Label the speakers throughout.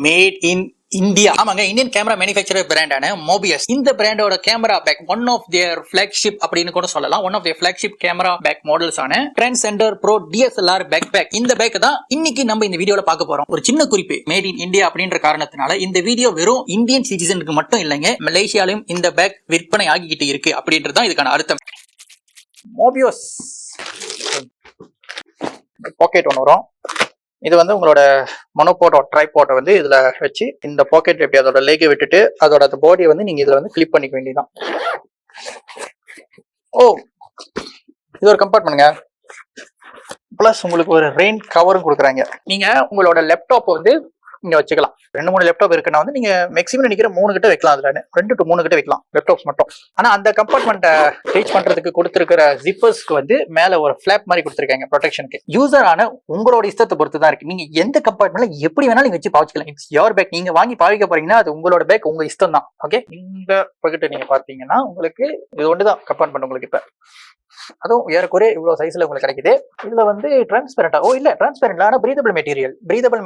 Speaker 1: Mat in India. ஆமாங்க, Indian camera manufacturer பிராண்டான Mobius. இந்த பிராண்டோட camera bag one of their flagship அப்படின்னு கூட சொல்லலாம். One of their flagship camera bag models ஆன டிரான்செண்டர் ப்ரோ DSLR பேக். இந்த பேக் தான் இன்னைக்கு நம்ம இந்த வீடியோல பார்க்க போறோம். ஒரு சின்ன குறிப்பு, மேட் இன் இந்தியா அப்படின்ற காரணத்தினால இந்த வீடியோ வெறும் இந்தியன் சிட்டிசனுக்கு மட்டும் இல்லைங்க, மலேசியாலையும் இந்த பேக் விற்பனை ஆகிக்கிட்டு இருக்கு அப்படின்றது தான் இதுக்கான அர்த்தம். மோபியஸ் பாக்கெட் ஒன்று வரும். இது வந்து உங்களோட மொனோபோட் ட்ரைபாட்டை வந்து இதுல வச்சு இந்த பாக்கெட் எப்படி அதோட லேகை விட்டுட்டு அதோட அந்த பாடியை வந்து நீங்க இதுல வந்து கிளிப் பண்ணிக்க வேண்டியதான். இது ஒரு கம்பார்ட்மெண்ட்ங்க. பிளஸ் உங்களுக்கு ஒரு ரெயின் கவரும் கொடுக்குறாங்க. நீங்க உங்களோட லேப்டாப் வந்து இங்க வச்சுக்கலாம். 2-3 லேப்டாப் இருக்குன்னா வந்து நீங்க மேக்ஸிமம் நினைக்கிற 3 கிட்ட வைக்கலாம். அதுல 2 to 3 கிட்ட வைக்கலாம் லேப்டாப்ஸ் மட்டும். ஆனா அந்த கம்பார்ட்மெண்ட்டை ரீச் பண்றதுக்கு கொடுத்துருக்கிற ஜிப்பர்ஸ்க்கு வந்து மேல ஒரு ஃபிளாப் மாதிரி கொடுத்துருக்காங்க ப்ரொடெக்ஷனுக்கு. யூசரான உங்களோட இஷ்டத்தை பொறுத்து தான் இருக்கு. நீங்க எந்த கம்பார்ட்மெண்ட்ல எப்படி வேணாலும் நீங்க வச்சு பாவிச்சுக்கலாம். It's your back. நீங்க வாங்கி பாவிக்க போறீங்கன்னா அது உங்களோட பேக், உங்க இஷ்டம் தான். ஓகே, இந்த பக்கெட்டை நீங்க பாத்தீங்கன்னா உங்களுக்கு இது ஒன்றுதான் கம்பார்ட்மெண்ட். உங்களுக்கு இப்ப அதுவும் ஏறக்குறைய இவ்வளவு சைஸ்ல உங்களுக்கு கிடைக்குது. இதுல வந்து டிரான்ஸ்பெரண்டா டிரான்ஸ்பெரண்ட் ஆனா பிரீதபிள்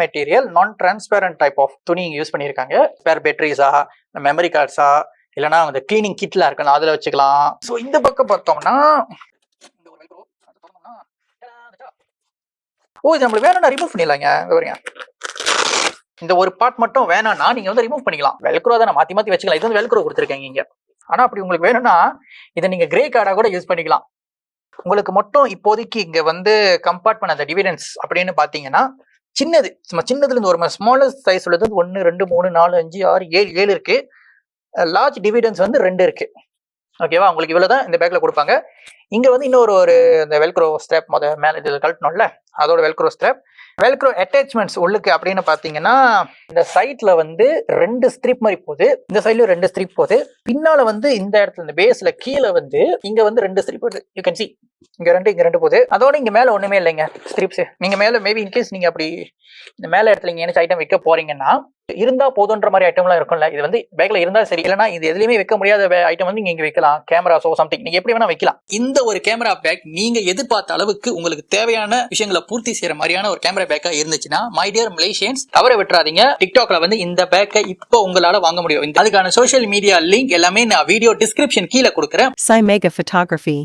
Speaker 1: மெட்டீரியல் நான் டிரான்ஸ்பெரண்ட் டைப் ஆஃப் துணி யூஸ் பண்ணிருக்காங்க. ஸ்பேர் பேட்டரிஸா, மெமரி கார்ட்ஸா, இல்லைன்னா அந்த கிளீனிங் கிட்ல இருக்கணும் அதுல வச்சுக்கலாம். ஸோ இந்த பக்கம் பார்த்தோம்னா இது நம்மளுக்கு வேணும்னா ரிமூவ் பண்ணிடலாங்க. இந்த ஒரு பார்ட் மட்டும் வேணாம்னா நீங்க வந்து ரிமூவ் பண்ணிக்கலாம். வெல்க்ரோ தான் மாத்தி வச்சுக்கலாம். இது வந்து வெல்க்ரோ கொடுத்துருக்கீங்க இங்க. ஆனா அப்படி உங்களுக்கு வேணும்னா இதை நீங்க கிரே கார்டா கூட யூஸ் பண்ணிக்கலாம். உங்களுக்கு மட்டும் இப்போதைக்கு இங்க வந்து கம்பார்ட்மெண்ட் அந்த டிவிடன்ஸ் அப்படின்னு பாத்தீங்கன்னா சின்னதுல இருந்து ஒரு ஸ்மாலஸ்ட் சைஸ் உள்ளது 1 2 3 4 5 6 7 இருக்கு. லார்ஜ் டிவிடன்ஸ் வந்து 2 இருக்கு. ஓகேவா, உங்களுக்கு இவ்வளவுதான் இந்த பேக்ல கொடுப்பாங்க. இங்க வந்து இன்னொரு இந்த வெல்க்ரோ ஸ்ட்ராப் மேல இது கழட்டணும்ல, அதோட வெல்க்ரோ ஸ்ட்ராப். வெல்க்ரோ அட்டாச்மெண்ட்ஸ் உள்ளுக்கு அப்படின்னு பாத்தீங்கன்னா இந்த சைட்ல வந்து 2 ஸ்ட்ரிப் மாதிரி போகுது, இந்த சைட்லயும் 2 ஸ்ட்ரிப் போகுது. பின்னால வந்து இந்த இடத்துல இந்த பேஸ்ல கீழே வந்து இங்க வந்து 2 ஸ்ட்ரிப் போகுது. யூ கேன் சி இங்க 2 போகுது. அதோட இங்க மேல ஒண்ணுமே இல்லைங்க ஸ்ட்ரிப்ஸ். நீங்க மேல மேபி இன்கேஸ் நீங்க அப்படி இந்த மேல இடத்துல நீங்க என்ன ஐட்டம் வைக்க போறீங்கன்னா இருந்தா போதுன்ற மாதிரி ஐட்டம்லாம் இருக்கும்ல, இது வந்து பேக்ல இருந்தா சரி. இல்லைன்னா இது எதுலையுமே வைக்க முடியாத ஐட்டம் வந்து நீங்க வைக்கலாம். கேமராஸோ சம்திங் நீங்க எப்படி வேணா வைக்கலாம். இந்த ஒரு கேமரா பேக் நீங்க எதிர்பார்த்த அளவுக்கு உங்களுக்கு தேவையான விஷயங்களை பூர்த்தி செய்யற மாதிரியான ஒரு கேமரா பேக்கா இருந்துச்சுன்னா மை டியர் மலேசியன்ஸ் தவற விட்டுறாதீங்க. டிக்டாக்ல வந்து இந்த பேக்கை இப்போ உங்களால வாங்க முடியும். அதுக்கான சோஷியல் மீடியா லிங்க் எல்லாமே நான் வீடியோ டிஸ்கிரிப்ஷன் கீழே கொடுக்குறேன்.
Speaker 2: Cymega Photography